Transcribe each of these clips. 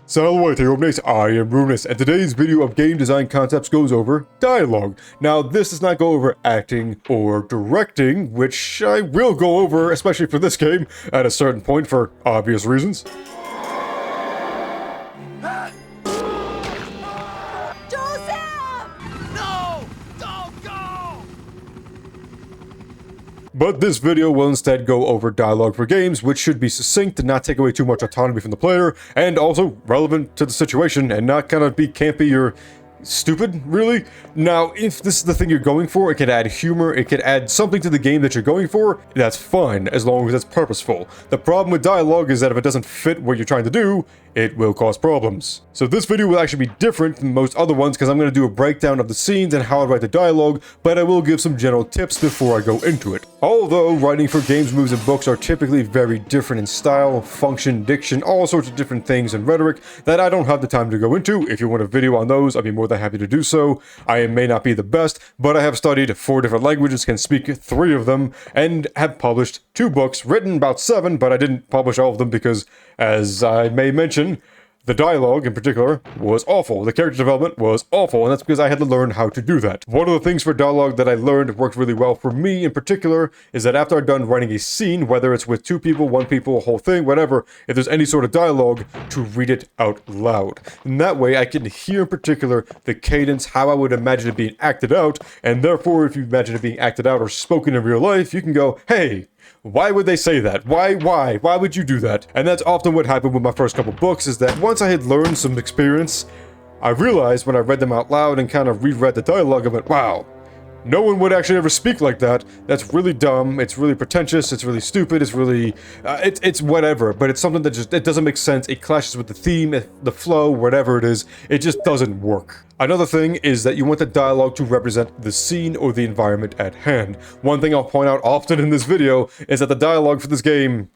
Salawite, Omnes, I am Ruinous, and today's video of game design concepts goes over dialogue. Now, this does not go over acting or directing, which I will go over, especially for this game, at a certain point for obvious reasons. But this video will instead go over dialogue for games, which should be succinct and not take away too much autonomy from the player, and also relevant to the situation and not kind of be campy or stupid, really. Now, if this is the thing you're going for, it could add humor, it could add something to the game that you're going for, that's fine, as long as it's purposeful. The problem with dialogue is that if it doesn't fit what you're trying to do, it will cause problems. So this video will actually be different than most other ones because I'm going to do a breakdown of the scenes and how I write the dialogue, but I will give some general tips before I go into it. Although writing for games, movies, and books are typically very different in style, function, diction, all sorts of different things and rhetoric that I don't have the time to go into. If you want a video on those, I'd be more than happy to do so. I may not be the best, but I have studied 4 different languages, can speak 3 of them, and have published 2 books, written about 7, but I didn't publish all of them because, as I may mention, the dialogue, in particular, was awful. The character development was awful, and that's because I had to learn how to do that. One of the things for dialogue that I learned worked really well for me, in particular, is that after I'm done writing a scene, whether it's with 2 people, 1 people, a whole thing, whatever, if there's any sort of dialogue, to read it out loud. And that way, I can hear, in particular, the cadence, how I would imagine it being acted out, and therefore, if you imagine it being acted out or spoken in real life, you can go, hey, why would they say that? Why would you do that? And that's often what happened with my first couple books, is that once I had learned some experience, I realized when I read them out loud and kind of reread the dialogue, I went, wow, no one would actually ever speak like that. That's really dumb, it's really pretentious, it's really stupid, it's really, it's whatever, but it's something that just, it doesn't make sense, it clashes with the theme, the flow, whatever it is, it just doesn't work. Another thing is that you want the dialogue to represent the scene or the environment at hand. One thing I'll point out often in this video is that the dialogue for this game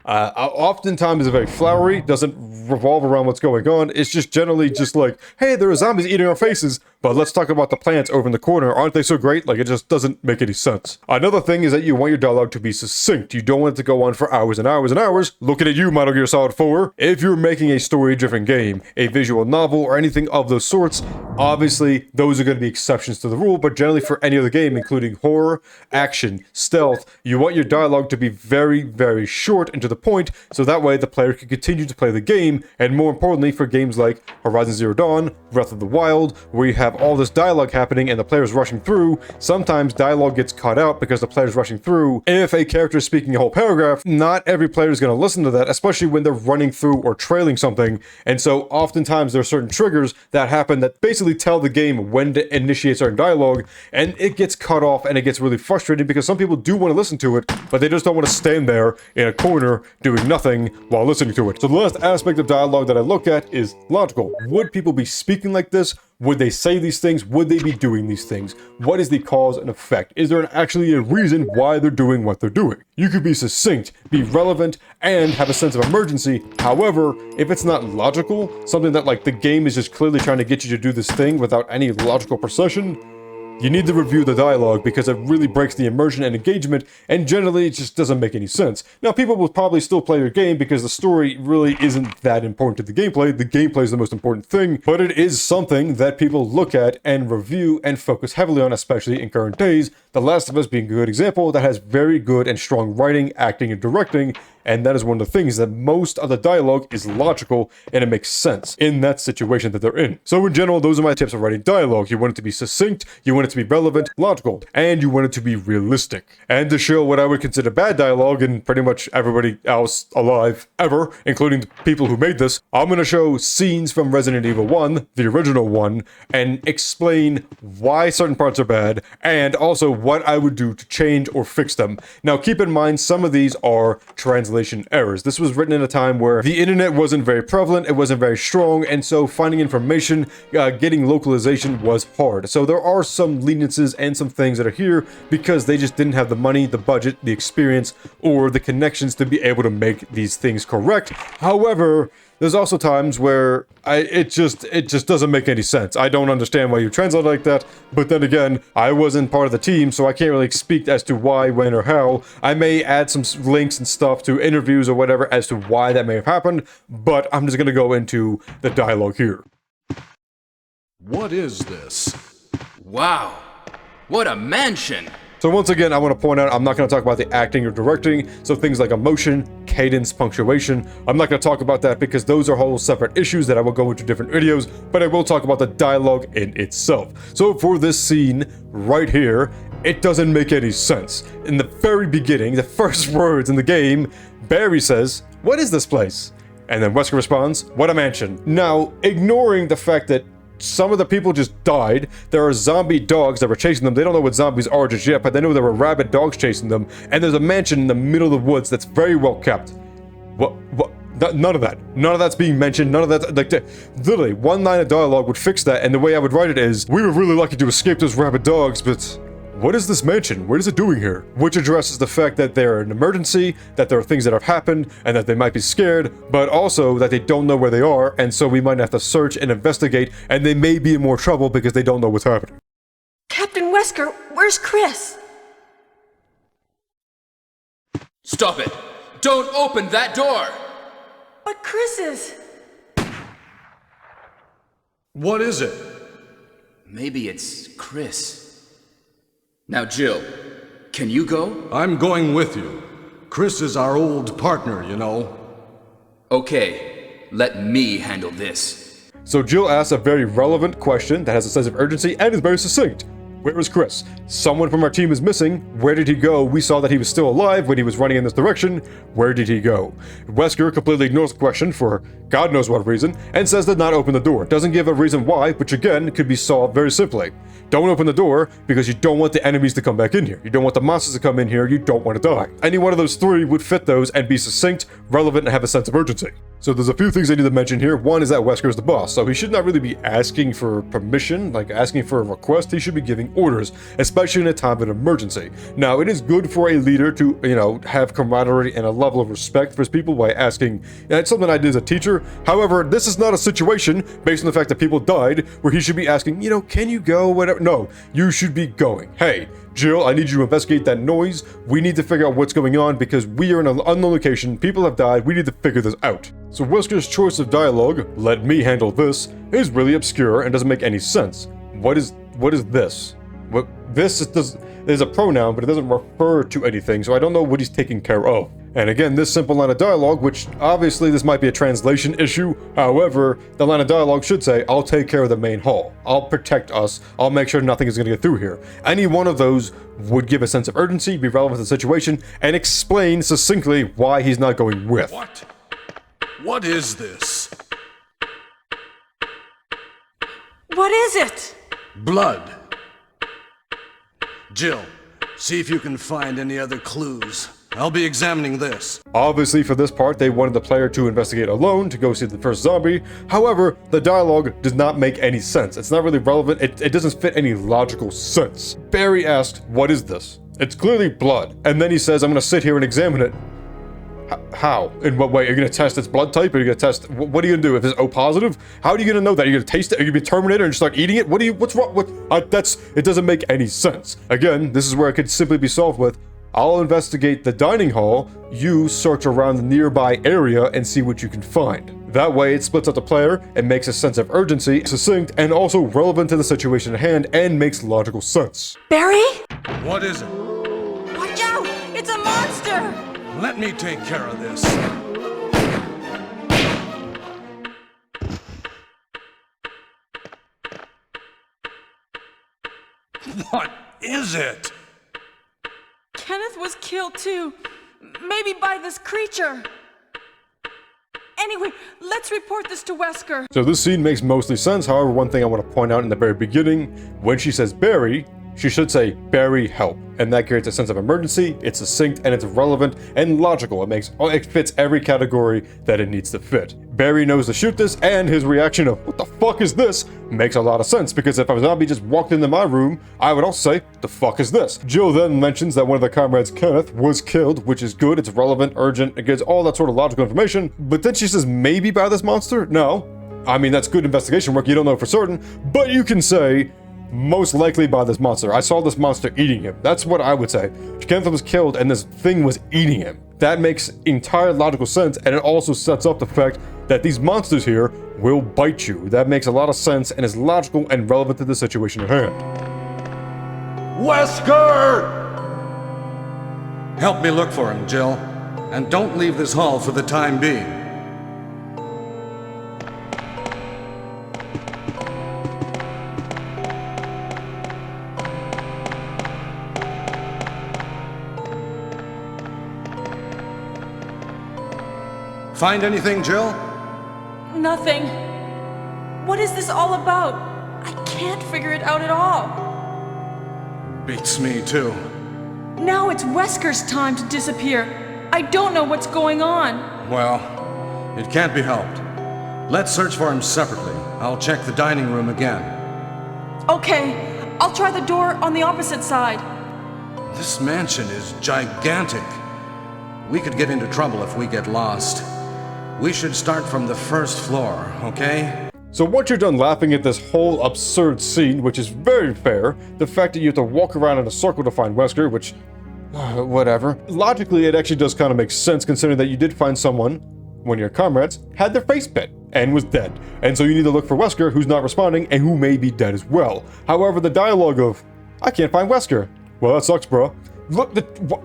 oftentimes is very flowery, doesn't revolve around what's going on. It's just generally just like, hey, there are zombies eating our faces, but let's talk about the plants over in the corner. Aren't they so great? Like, it just doesn't make any sense. Another thing is that you want your dialogue to be succinct. You don't want it to go on for hours and hours and hours. Looking at you, Metal Gear Solid 4. If you're making a story-driven game, a visual novel, or anything of those sorts, obviously, those are going to be exceptions to the rule, but generally for any other game, including horror, action, stealth, you want your dialogue to be very, very short and to the point, so that way the player can continue to play the game, and more importantly, for games like Horizon Zero Dawn, Breath of the Wild, where you have all this dialogue happening and the player's rushing through, sometimes dialogue gets cut out because the player's rushing through. If a character is speaking a whole paragraph, not every player is going to listen to that, especially when they're running through or trailing something, and so oftentimes there are certain triggers that happen that basically tell the game when to initiate certain dialogue, and it gets cut off and it gets really frustrating because some people do want to listen to it, but they just don't want to stand there in a corner doing nothing while listening to it. So the last aspect of dialogue that I look at is logical. Would people be speaking like this? Would they say these things? Would they be doing these things? What is the cause and effect? Is there actually a reason why they're doing what they're doing? You could be succinct, be relevant, and have a sense of emergency. However, if it's not logical, something that like the game is just clearly trying to get you to do this thing without any logical procession, you need to review the dialogue because it really breaks the immersion and engagement, and generally it just doesn't make any sense. Now, people will probably still play your game because the story really isn't that important to the gameplay. The gameplay is the most important thing, but it is something that people look at and review and focus heavily on, especially in current days. The Last of Us being a good example that has very good and strong writing, acting, and directing, and that is one of the things that most of the dialogue is logical and it makes sense in that situation that they're in. So in general, those are my tips for writing dialogue. You want it to be succinct, you want it to be relevant, logical, and you want it to be realistic. And to show what I would consider bad dialogue and pretty much everybody else alive ever, including the people who made this, I'm going to show scenes from Resident Evil 1, the original one, and explain why certain parts are bad, and also what I would do to change or fix them. Now keep in mind, some of these are translation errors. This was written in a time where the internet wasn't very prevalent, it wasn't very strong, and so finding information, getting localization was hard. So there are some leniencies and some things that are here because they just didn't have the money, the budget, the experience, or the connections to be able to make these things correct. However, There's also times where it just doesn't make any sense. I don't understand why you translate like that, but then again, I wasn't part of the team, so I can't really speak as to why, when, or how. I may add some links and stuff to interviews or whatever as to why that may have happened, but I'm just gonna go into the dialogue here. What is this? Wow, what a mansion! So once again, I want to point out, I'm not going to talk about the acting or directing, so things like emotion, cadence, punctuation, I'm not going to talk about that because those are whole separate issues that I will go into different videos, but I will talk about the dialogue in itself. So for this scene right here, it doesn't make any sense. In the very beginning, the first words in the game, Barry says, "What is this place?" And then Wesker responds, "What a mansion." Now, ignoring the fact that some of the people just died. There are zombie dogs that were chasing them. They don't know what zombies are just yet, but they know there were rabid dogs chasing them. And there's a mansion in the middle of the woods that's very well kept. What? None of that. None of that's being mentioned. None of that. Like, literally, one line of dialogue would fix that. And the way I would write it is, we were really lucky to escape those rabid dogs, but what is this mansion? What is it doing here? Which addresses the fact that they're an emergency, that there are things that have happened, and that they might be scared, but also that they don't know where they are, and so we might have to search and investigate, and they may be in more trouble because they don't know what's happening. Captain Wesker, where's Chris? Stop it! Don't open that door! But Chris is... What is it? Maybe it's Chris. Now, Jill, can you go? I'm going with you. Chris is our old partner, you know. Okay, let me handle this. So Jill asks a very relevant question that has a sense of urgency and is very succinct. Where is Chris? Someone from our team is missing. Where did he go? We saw that he was still alive when he was running in this direction. Where did he go? Wesker completely ignores the question for God knows what reason and says to not open the door. Doesn't give a reason why, which again could be solved very simply. Don't open the door because you don't want the enemies to come back in here. You don't want the monsters to come in here. You don't want to die. Any one of those three would fit those and be succinct, relevant, and have a sense of urgency. So there's a few things I need to mention here. One is that Wesker is the boss, so he should not really be asking for permission, like asking for a request. He should be giving orders, especially in a time of an emergency. Now, it is good for a leader to, have camaraderie and a level of respect for his people by asking. It's something I did as a teacher. However, this is not a situation, based on the fact that people died, where he should be asking, can you go, whatever. No, you should be going. Hey, Jill, I need you to investigate that noise. We need to figure out what's going on because we are in an unknown location. People have died. We need to figure this out. So Wesker's choice of dialogue, "Let me handle this," is really obscure and doesn't make any sense. What is this? What this is a pronoun, but it doesn't refer to anything, so I don't know what he's taking care of. And again, this simple line of dialogue, which obviously this might be a translation issue, however, the line of dialogue should say, "I'll take care of the main hall. I'll protect us. I'll make sure nothing is going to get through here." Any one of those would give a sense of urgency, be relevant to the situation, and explain succinctly why he's not going with. What? What is this? What is it? Blood. Jill, see if you can find any other clues. I'll be examining this. Obviously, for this part, they wanted the player to investigate alone to go see the first zombie. However, the dialogue does not make any sense. It's not really relevant. It doesn't fit any logical sense. Barry asked, "What is this?" It's clearly blood. And then he says, "I'm going to sit here and examine it." How? In what way? Are you going to test its blood type? Are you going to test... What are you going to do? If it's O positive? How are you going to know that? Are you going to taste it? Are you going to be Terminator and start eating it? What's wrong? It doesn't make any sense. Again, this is where it could simply be solved with, "I'll investigate the dining hall. You search around the nearby area and see what you can find." That way, it splits up the player and makes a sense of urgency, succinct, and also relevant to the situation at hand and makes logical sense. Barry? What is it? Watch out! It's a monster! Let me take care of this. What is it? Kenneth was killed too. Maybe by this creature. Anyway, let's report this to Wesker. So this scene makes mostly sense. However, one thing I want to point out in the very beginning, when she says Barry, she should say, Barry, help. And that creates a sense of emergency, it's succinct, and it's relevant and logical. It fits every category that it needs to fit. Barry knows to shoot this, and his reaction of, what the fuck is this? Makes a lot of sense, because if a zombie just walked into my room, I would also say, the fuck is this? Jill then mentions that one of the comrades, Kenneth, was killed, which is good, it's relevant, urgent, it gives all that sort of logical information, but then she says, maybe by this monster? No. I mean, that's good investigation work, you don't know for certain, but you can say, most likely by this monster. I saw this monster eating him. That's what I would say. Kenneth was killed and this thing was eating him. That makes entire logical sense, and it also sets up the fact that these monsters here will bite you. That makes a lot of sense and is logical and relevant to the situation at hand. Wesker! Help me look for him, Jill. And don't leave this hall for the time being. Find anything, Jill? Nothing. What is this all about? I can't figure it out at all. Beats me, too. Now it's Wesker's time to disappear. I don't know what's going on. Well, it can't be helped. Let's search for him separately. I'll check the dining room again. Okay, I'll try the door on the opposite side. This mansion is gigantic. We could get into trouble if we get lost. We should start from the first floor, okay? So once you're done laughing at this whole absurd scene, which is very fair, the fact that you have to walk around in a circle to find Wesker, which, whatever. Logically, it actually does kind of make sense considering that you did find someone, one of your comrades, had their face bit and was dead. And so you need to look for Wesker, who's not responding and who may be dead as well. However, the dialogue of, I can't find Wesker. Well, that sucks, bro. Look,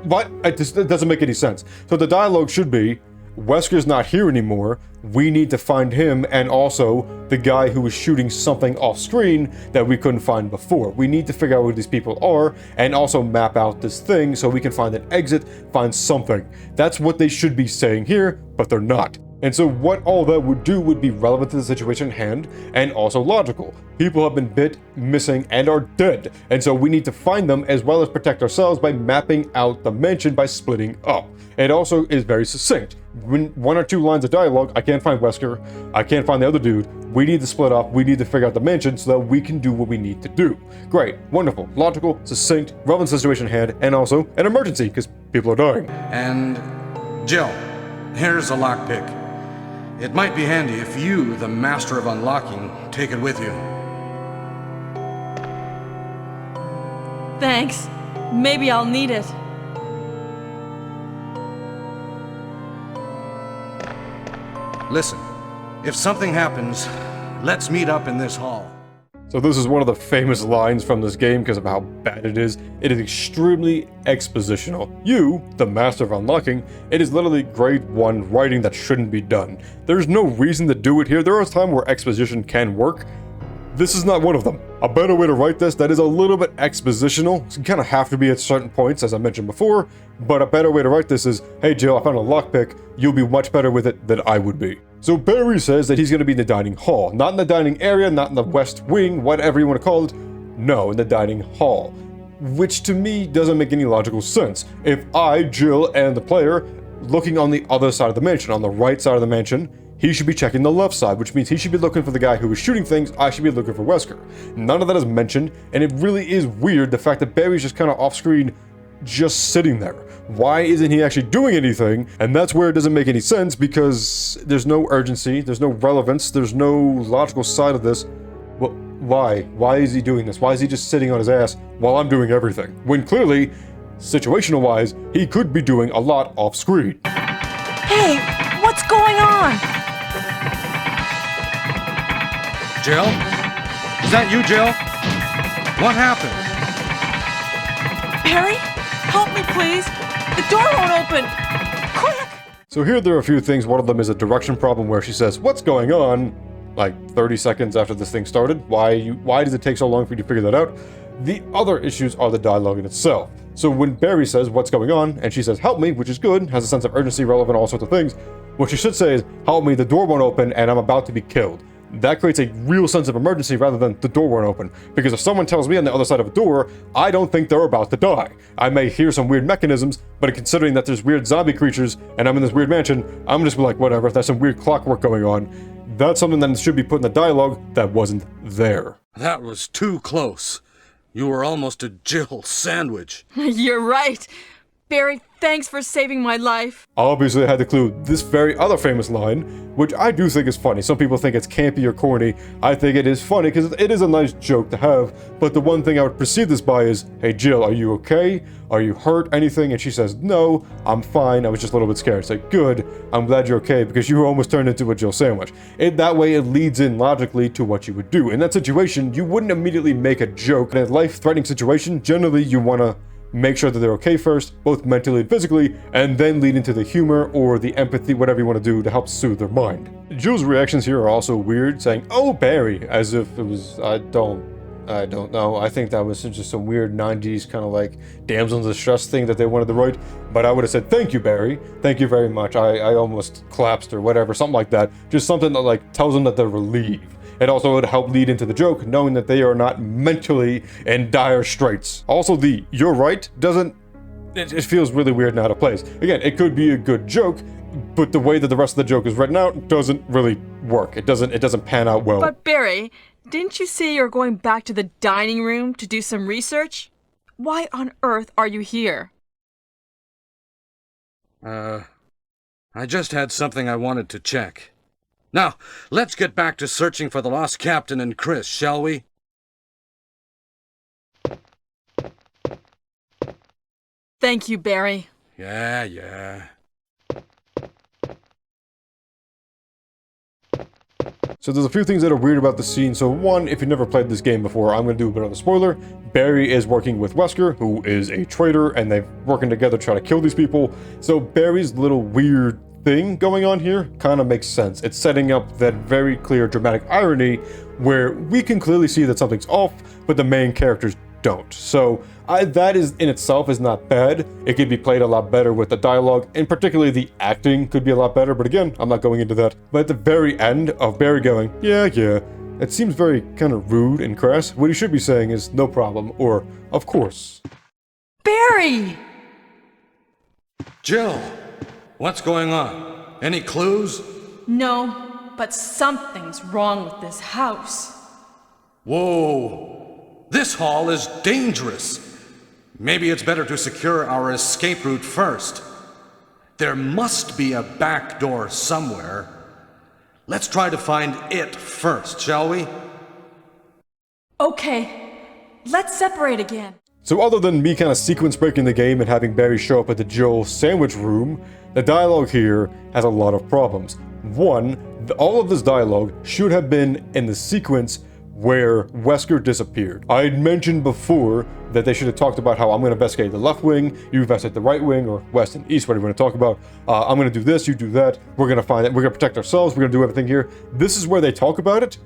what? It doesn't make any sense. So the dialogue should be, Wesker's not here anymore, we need to find him and also the guy who was shooting something off screen that we couldn't find before. We need to figure out who these people are and also map out this thing so we can find an exit, find something. That's what they should be saying here, but they're not. And so what all that would do would be relevant to the situation at hand and also logical. People have been bit, missing, and are dead. And so we need to find them as well as protect ourselves by mapping out the mansion by splitting up. It also is very succinct. When one or two lines of dialogue, I can't find Wesker, I can't find the other dude, we need to split up, we need to figure out the mansion so that we can do what we need to do. Great, wonderful, logical, succinct, relevant situation at hand, and also an emergency because people are dying. And Jill, here's a lockpick. It might be handy if you, the master of unlocking, take it with you. Thanks. Maybe I'll need it. Listen, if something happens, let's meet up in this hall. So this is one of the famous lines from this game because of how bad it is. It is extremely expositional. You, the master of unlocking, it is literally grade 1 writing that shouldn't be done. There's no reason to do it here. There are times where exposition can work. This is not one of them. A better way to write this that is a little bit expositional. So you kind of have to be at certain points, as I mentioned before, but a better way to write this is, hey Jill, I found a lockpick. You'll be much better with it than I would be. So Barry says that he's going to be in the dining hall. Not in the dining area, not in the west wing, whatever you want to call it. No, in the dining hall. Which to me doesn't make any logical sense. If I, Jill, and the player looking on the other side of the mansion, on the right side of the mansion, he should be checking the left side, which means he should be looking for the guy who was shooting things, I should be looking for Wesker. None of that is mentioned, and it really is weird the fact that Barry's just kind of off screen, just sitting there. Why isn't he actually doing anything? And that's where it doesn't make any sense because there's no urgency, there's no relevance, there's no logical side of this. Well, why? Why is he doing this? Why is he just sitting on his ass while I'm doing everything? When clearly, situational wise, he could be doing a lot off screen. Hey, what's going on? Jill? Is that you, Jill? What happened? Barry, help me please. The door won't open. Quick! So here there are a few things. One of them is a direction problem where she says, what's going on? Like 30 seconds after this thing started. Why does it take so long for you to figure that out? The other issues are the dialogue in itself. So when Barry says, what's going on? And she says, help me, which is good, has a sense of urgency, relevant, all sorts of things. What she should say is, help me, the door won't open and I'm about to be killed. that creates a real sense of emergency rather than the door won't open. Because if someone tells me on the other side of a door, I don't think they're about to die. I may hear some weird mechanisms, but considering that there's weird zombie creatures and I'm in this weird mansion, I'm just like, whatever, there's some weird clockwork going on. That's something that should be put in the dialogue that wasn't there. That was too close. You were almost a Jill sandwich. You're right. Barry, thanks for saving my life. Obviously, I had to include this very other famous line, which I do think is funny. Some people think it's campy or corny. I think it is funny because it is a nice joke to have, but the one thing I would perceive this by is, hey Jill, are you okay? Are you hurt? Anything? And she says, no, I'm fine. I was just a little bit scared. It's like, good, I'm glad you're okay because you almost turned into a Jill sandwich. That way it leads in logically to what you would do. In that situation, you wouldn't immediately make a joke. In a life-threatening situation, generally you want to make sure that they're okay first, both mentally and physically, and then lead into the humor or the empathy, whatever you want to do to help soothe their mind. Jill's reactions here are also weird, saying, oh, Barry, as if it was, I don't know. I think that was just some weird 90s kind of like damsel in distress thing that they wanted to write, but I would have said, thank you, Barry. Thank you very much. I almost collapsed or whatever, something like that. Just something that like tells them that they're relieved. It also would help lead into the joke, knowing that they are not mentally in dire straits. Also, the "you're right" it feels really weird and out of place. Again, it could be a good joke, but the way that the rest of the joke is written out doesn't really work. It doesn't pan out well. But Barry, didn't you say you're going back to the dining room to do some research? Why on earth are you here? I just had something I wanted to check. Now, let's get back to searching for the lost captain and Chris, shall we? Thank you, Barry. Yeah. So there's a few things that are weird about the scene. So one, if you've never played this game before, I'm going to do a bit of a spoiler. Barry is working with Wesker, who is a traitor, and they're working together to try to kill these people. So Barry's little weird thing going on here kind of makes sense. It's setting up that very clear dramatic irony where we can clearly see that something's off, but the main characters don't. So that is in itself is not bad. It could be played a lot better with the dialogue, and particularly the acting could be a lot better, but again, I'm not going into that. But at the very end of Barry going, yeah, it seems very kind of rude and crass. What he should be saying is no problem, or of course. Barry! Jill, what's going on? Any clues? No, but something's wrong with this house. Whoa, this hall is dangerous. Maybe it's better to secure our escape route first. There must be a back door somewhere. Let's try to find it first, shall we? Okay, let's separate again. So other than me kind of sequence breaking the game and having Barry show up at the Jill sandwich room, the dialogue here has a lot of problems. One, all of this dialogue should have been in the sequence where Wesker disappeared. I had mentioned before that they should have talked about how I'm going to investigate the left wing, you investigate the right wing, or west and east, whatever you want to talk about. I'm going to do this, you do that. We're going to find it. We're going to protect ourselves. We're going to do everything here. This is where they talk about it,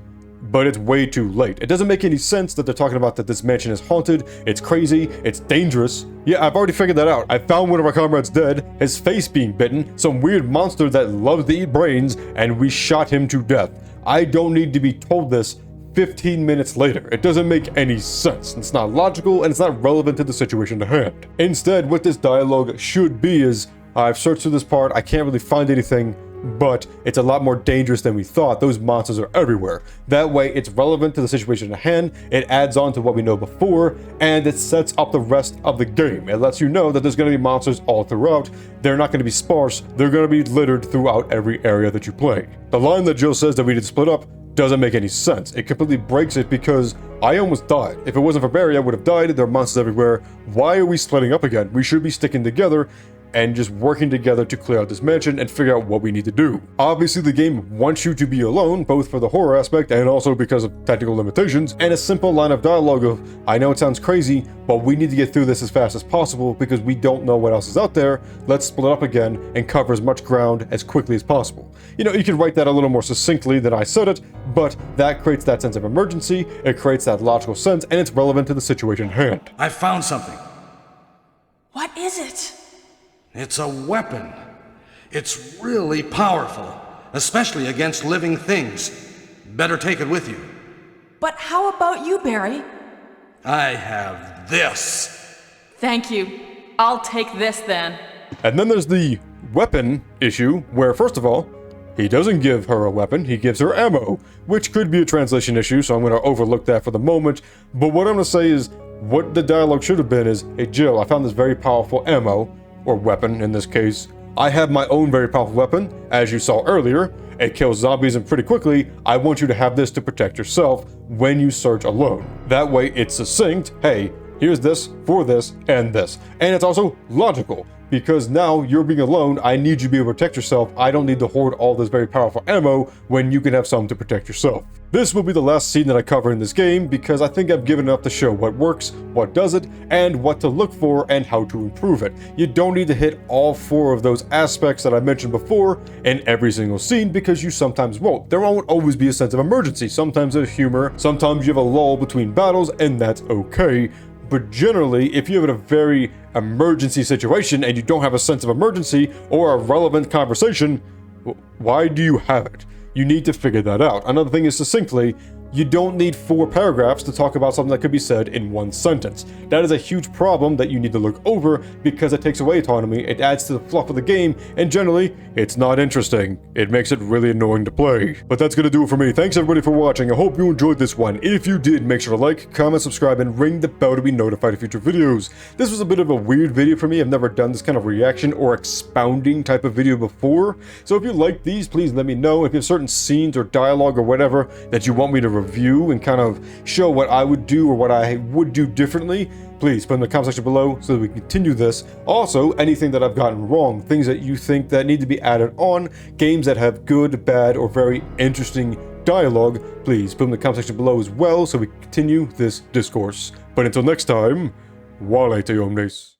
but it's way too late. It doesn't make any sense that they're talking about that this mansion is haunted, it's crazy, it's dangerous. Yeah, I've already figured that out. I found one of our comrades dead, his face being bitten, some weird monster that loves to eat brains, and we shot him to death. I don't need to be told this 15 minutes later. It doesn't make any sense. It's not logical, and it's not relevant to the situation at hand. Instead, what this dialogue should be is, I've searched through this part, I can't really find anything, but it's a lot more dangerous than we thought. Those monsters are everywhere. That way, it's relevant to the situation at hand, it adds on to what we know before, and it sets up the rest of the game. It lets you know that there's going to be monsters all throughout. They're not going to be sparse, they're going to be littered throughout every area that you play. The line that Jill says that we need to split up doesn't make any sense. It completely breaks it because I almost died. If it wasn't for Barry, I would have died. There are monsters everywhere. Why are we splitting up again? We should be sticking together and just working together to clear out this mansion and figure out what we need to do. Obviously, the game wants you to be alone, both for the horror aspect and also because of technical limitations, and a simple line of dialogue of, I know it sounds crazy, but we need to get through this as fast as possible because we don't know what else is out there. Let's split up again and cover as much ground as quickly as possible. You know, you can write that a little more succinctly than I said it, but that creates that sense of emergency, it creates that logical sense, and it's relevant to the situation at hand. I found something. What is it? It's a weapon. It's really powerful, especially against living things. Better take it with you. But how about you, Barry? I have this. Thank you. I'll take this then. And then there's the weapon issue, where first of all, he doesn't give her a weapon, he gives her ammo, which could be a translation issue, so I'm going to overlook that for the moment. But what I'm going to say is, what the dialogue should have been is, hey Jill, I found this very powerful ammo, or weapon in this case. I have my own very powerful weapon, as you saw earlier. It kills zombies and pretty quickly. I want you to have this to protect yourself when you search alone. That way it's succinct, hey, here's this, for this, and this. And it's also logical, because now you're being alone, I need you to be able to protect yourself. I don't need to hoard all this very powerful ammo when you can have some to protect yourself. This will be the last scene that I cover in this game, because I think I've given enough to show what works, what doesn't, and what to look for and how to improve it. You don't need to hit all 4 of those aspects that I mentioned before in every single scene, because you sometimes won't. There won't always be a sense of emergency. Sometimes there's humor, sometimes you have a lull between battles, and that's okay. But generally, if you have a very emergency situation and you don't have a sense of emergency or a relevant conversation, why do you have it? You need to figure that out. Another thing is, succinctly, you don't need 4 paragraphs to talk about something that could be said in 1 sentence. That is a huge problem that you need to look over, because it takes away autonomy, it adds to the fluff of the game, and generally, it's not interesting. It makes it really annoying to play. But that's gonna do it for me. Thanks everybody for watching. I hope you enjoyed this one. If you did, make sure to like, comment, subscribe, and ring the bell to be notified of future videos. This was a bit of a weird video for me. I've never done this kind of reaction or expounding type of video before. So if you like these, please let me know. If you have certain scenes or dialogue or whatever that you want me to review and kind of show what I would do or what I would do differently, please put in the comment section below so that we continue this. Also, anything that I've gotten wrong, things that you think that need to be added on, games that have good, bad, or very interesting dialogue, please put in the comment section below as well so we continue this discourse. But until next time, Wale te omnes.